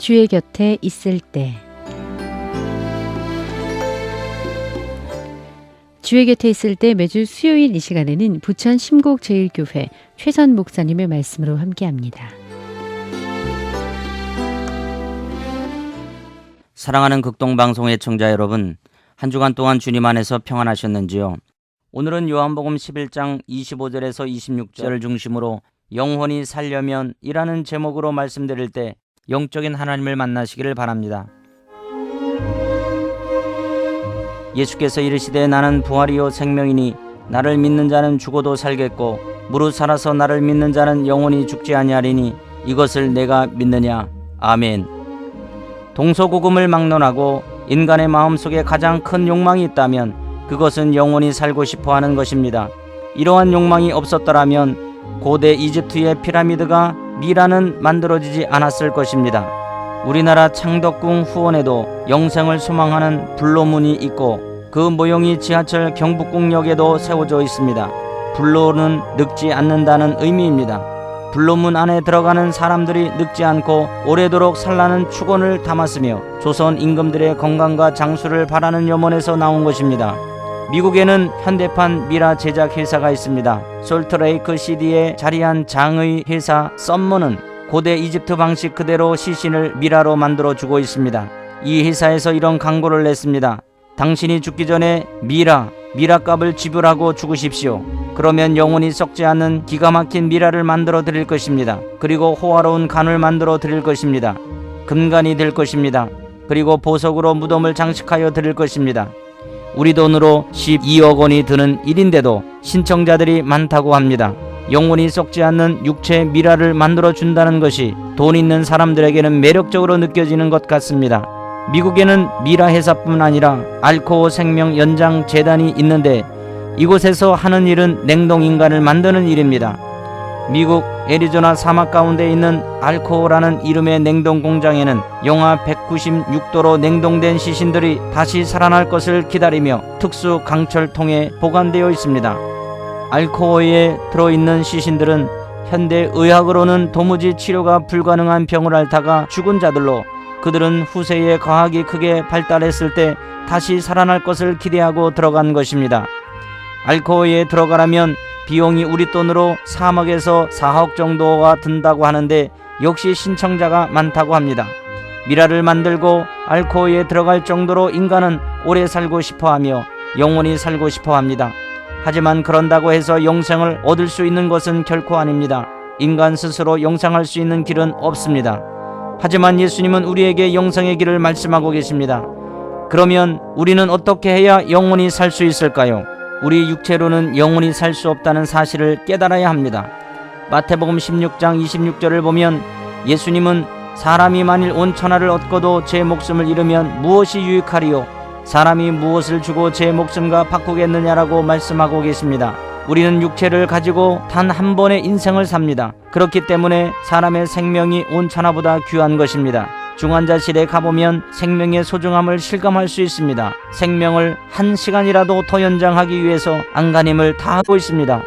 주의 곁에 있을 때. 주의 곁에 있을 때 매주 수요일 이 시간에는 부천 심곡제일교회 최선 목사님의 말씀으로 함께합니다. 사랑하는 극동방송 애청자 여러분, 한 주간 동안 주님 안에서 평안하셨는지요? 오늘은 요한복음 11장 25절에서 26절을 중심으로 영혼이 살려면 이라는 제목으로 말씀드릴 때 영적인 하나님을 만나시기를 바랍니다. 예수께서 이르시되 나는 부활이요 생명이니 나를 믿는 자는 죽어도 살겠고 무릇 살아서 나를 믿는 자는 영원히 죽지 아니하리니 이것을 내가 믿느냐. 아멘. 동서고금을 막론하고 인간의 마음속에 가장 큰 욕망이 있다면 그것은 영원히 살고 싶어하는 것입니다. 이러한 욕망이 없었더라면 고대 이집트의 피라미드가 미라는 만들어지지 않았을 것입니다. 우리나라 창덕궁 후원에도 영생을 소망하는 불로문이 있고 그 모형이 지하철 경복궁역에도 세워져 있습니다. 불로는 늙지 않는다는 의미입니다. 불로문 안에 들어가는 사람들이 늙지 않고 오래도록 살라는 축원을 담았으며 조선 임금들의 건강과 장수를 바라는 염원에서 나온 것입니다. 미국에는 현대판 미라 제작 회사가 있습니다. 솔트레이크 시티에 자리한 장의 회사 썸머는 고대 이집트 방식 그대로 시신을 미라로 만들어주고 있습니다. 이 회사에서 이런 광고를 냈습니다. 당신이 죽기 전에 미라값을 지불하고 죽으십시오. 그러면 영원히 썩지 않는 기가 막힌 미라를 만들어 드릴 것입니다. 그리고 호화로운 간을 만들어 드릴 것입니다. 금간이 될 것입니다. 그리고 보석으로 무덤을 장식하여 드릴 것입니다. 우리 돈으로 12억 원이 드는 일인데도 신청자들이 많다고 합니다. 영원히 썩지 않는 육체 미라를 만들어 준다는 것이 돈 있는 사람들에게는 매력적으로 느껴지는 것 같습니다. 미국에는 미라 회사뿐 아니라 알코오 생명 연장 재단이 있는데 이곳에서 하는 일은 냉동 인간을 만드는 일입니다. 미국 애리조나 사막 가운데 있는 알코오라는 이름의 냉동 공장에는 영하 196도로 냉동된 시신들이 다시 살아날 것을 기다리며 특수 강철통에 보관되어 있습니다. 알코오에 들어있는 시신들은 현대 의학으로는 도무지 치료가 불가능한 병을 앓다가 죽은 자들로 그들은 후세에 과학이 크게 발달했을 때 다시 살아날 것을 기대하고 들어간 것입니다. 알코오에 들어가려면 비용이 우리 돈으로 3억에서 4억 정도가 든다고 하는데 역시 신청자가 많다고 합니다. 미라를 만들고 알코오에 들어갈 정도로 인간은 오래 살고 싶어하며 영원히 살고 싶어합니다. 하지만 그런다고 해서 영생을 얻을 수 있는 것은 결코 아닙니다. 인간 스스로 영생할 수 있는 길은 없습니다. 하지만 예수님은 우리에게 영생의 길을 말씀하고 계십니다. 그러면 우리는 어떻게 해야 영원히 살 수 있을까요? 우리 육체로는 영원히 살 수 없다는 사실을 깨달아야 합니다. 마태복음 16장 26절을 보면 예수님은 사람이 만일 온 천하를 얻고도 제 목숨을 잃으면 무엇이 유익하리요? 사람이 무엇을 주고 제 목숨과 바꾸겠느냐라고 말씀하고 계십니다. 우리는 육체를 가지고 단 한 번의 인생을 삽니다. 그렇기 때문에 사람의 생명이 온 천하보다 귀한 것입니다. 중환자실에 가보면 생명의 소중함을 실감할 수 있습니다. 생명을 1시간이라도 더 연장하기 위해서 안간힘을 다하고 있습니다.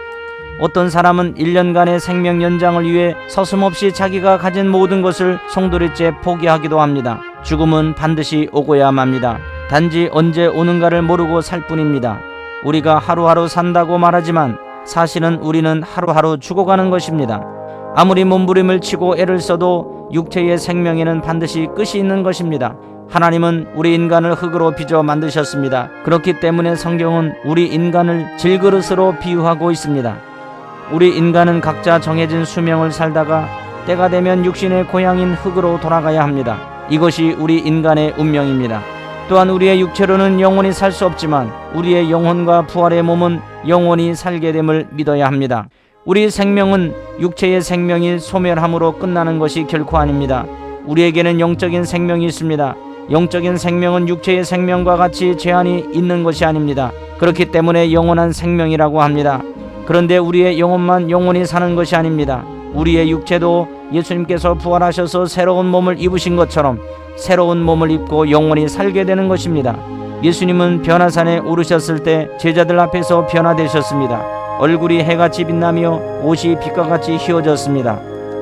어떤 사람은 1년간의 생명 연장을 위해 서슴없이 자기가 가진 모든 것을 송두리째 포기하기도 합니다. 죽음은 반드시 오고야 맙니다. 단지 언제 오는가를 모르고 살 뿐입니다. 우리가 하루하루 산다고 말하지만 사실은 우리는 하루하루 죽어가는 것입니다. 아무리 몸부림을 치고 애를 써도 육체의 생명에는 반드시 끝이 있는 것입니다. 하나님은 우리 인간을 흙으로 빚어 만드셨습니다. 그렇기 때문에 성경은 우리 인간을 질그릇으로 비유하고 있습니다. 우리 인간은 각자 정해진 수명을 살다가 때가 되면 육신의 고향인 흙으로 돌아가야 합니다. 이것이 우리 인간의 운명입니다. 또한 우리의 육체로는 영원히 살 수 없지만 우리의 영혼과 부활의 몸은 영원히 살게 됨을 믿어야 합니다. 우리 생명은 육체의 생명이 소멸함으로 끝나는 것이 결코 아닙니다. 우리에게는 영적인 생명이 있습니다. 영적인 생명은 육체의 생명과 같이 제한이 있는 것이 아닙니다. 그렇기 때문에 영원한 생명이라고 합니다. 그런데 우리의 영혼만 영원히 사는 것이 아닙니다. 우리의 육체도 예수님께서 부활하셔서 새로운 몸을 입으신 것처럼 새로운 몸을 입고 영원히 살게 되는 것입니다. 예수님은 변화산에 오르셨을 때 제자들 앞에서 변화되셨습니다. 얼굴이 해같이 빛나며 옷이 빛과 같이 휘어졌습니다.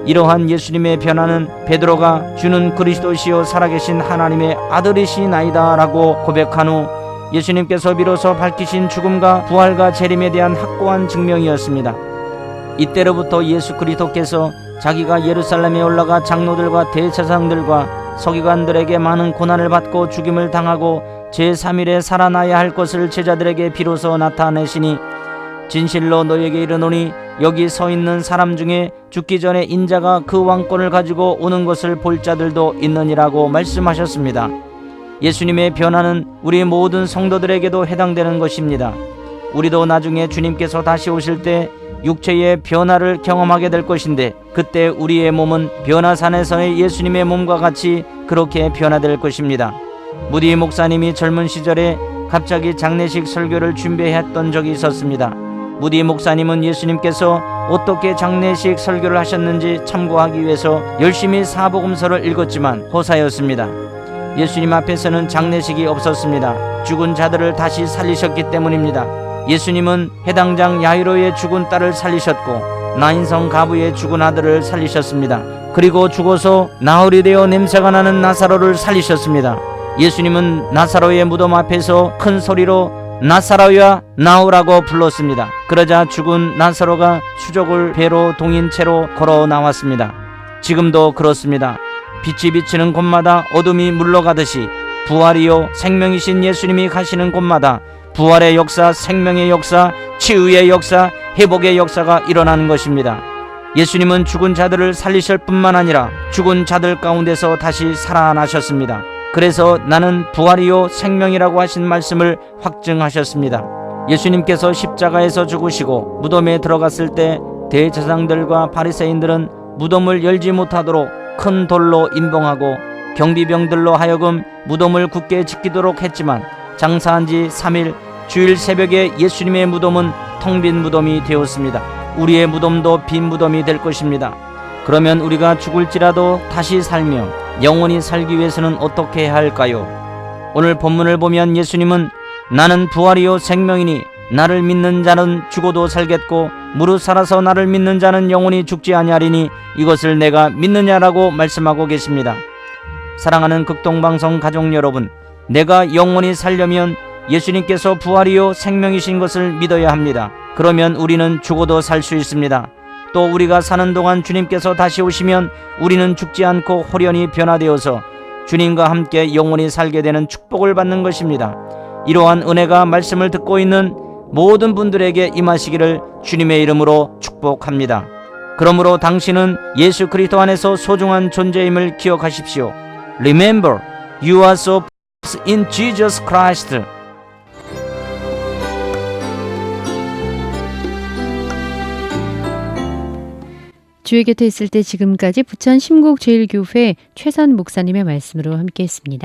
이러한 예수님의 변화는 베드로가 주는 그리스도시요 살아계신 하나님의 아들이시나이다 라고 고백한 후 예수님께서 비로소 밝히신 죽음과 부활과 재림에 대한 확고한 증명이었습니다. 이때로부터 예수 그리스도께서 자기가 예루살렘에 올라가 장로들과 대제사장들과 서기관들에게 많은 고난을 받고 죽임을 당하고 제3일에 살아나야 할 것을 제자들에게 비로소 나타내시니 진실로 너희에게 이르노니 여기 서 있는 사람 중에 죽기 전에 인자가 그 왕권을 가지고 오는 것을 볼 자들도 있느니라고 말씀하셨습니다. 예수님의 변화는 우리 모든 성도들에게도 해당되는 것입니다. 우리도 나중에 주님께서 다시 오실 때 육체의 변화를 경험하게 될 것인데 그때 우리의 몸은 변화산에서의 예수님의 몸과 같이 그렇게 변화될 것입니다. 무디 목사님이 젊은 시절에 갑자기 장례식 설교를 준비했던 적이 있었습니다. 무디 목사님은 예수님께서 어떻게 장례식 설교를 하셨는지 참고하기 위해서 열심히 사복음서를 읽었지만 호사였습니다. 예수님 앞에서는 장례식이 없었습니다. 죽은 자들을 다시 살리셨기 때문입니다. 예수님은 해당장 야이로의 죽은 딸을 살리셨고 나인성 가부의 죽은 아들을 살리셨습니다. 그리고 죽어서 나흘이 되어 냄새가 나는 나사로를 살리셨습니다. 예수님은 나사로의 무덤 앞에서 큰 소리로 나사로야 나오라고 불렀습니다. 그러자 죽은 나사로가 수족을 배로 동인 채로 걸어 나왔습니다. 지금도 그렇습니다. 빛이 비치는 곳마다 어둠이 물러가듯이 부활이요 생명이신 예수님이 가시는 곳마다 부활의 역사, 생명의 역사, 치유의 역사, 회복의 역사가 일어나는 것입니다. 예수님은 죽은 자들을 살리실 뿐만 아니라 죽은 자들 가운데서 다시 살아나셨습니다. 그래서 나는 부활이요 생명이라고 하신 말씀을 확증하셨습니다. 예수님께서 십자가에서 죽으시고 무덤에 들어갔을 때 대제사장들과 바리새인들은 무덤을 열지 못하도록 큰 돌로 임봉하고 경비병들로 하여금 무덤을 굳게 지키도록 했지만 장사한 지 3일 주일 새벽에 예수님의 무덤은 텅 빈 무덤이 되었습니다. 우리의 무덤도 빈 무덤이 될 것입니다. 그러면 우리가 죽을지라도 다시 살며 영원히 살기 위해서는 어떻게 해야 할까요? 오늘 본문을 보면 예수님은 나는 부활이요 생명이니 나를 믿는 자는 죽어도 살겠고 무릇 살아서 나를 믿는 자는 영원히 죽지 아니하리니 이것을 내가 믿느냐라고 말씀하고 계십니다. 사랑하는 극동방송 가족 여러분, 내가 영원히 살려면 예수님께서 부활이요 생명이신 것을 믿어야 합니다. 그러면 우리는 죽어도 살 수 있습니다. 또 우리가 사는 동안 주님께서 다시 오시면 우리는 죽지 않고 호련히 변화되어서 주님과 함께 영원히 살게 되는 축복을 받는 것입니다. 이러한 은혜가 말씀을 듣고 있는 모든 분들에게 임하시기를 주님의 이름으로 축복합니다. 그러므로 당신은 예수 그리스도 안에서 소중한 존재임을 기억하십시오. Remember, you are so precious in Jesus Christ. 주의 곁에 있을 때 지금까지 부천 심곡제일교회 최선 목사님의 말씀으로 함께했습니다.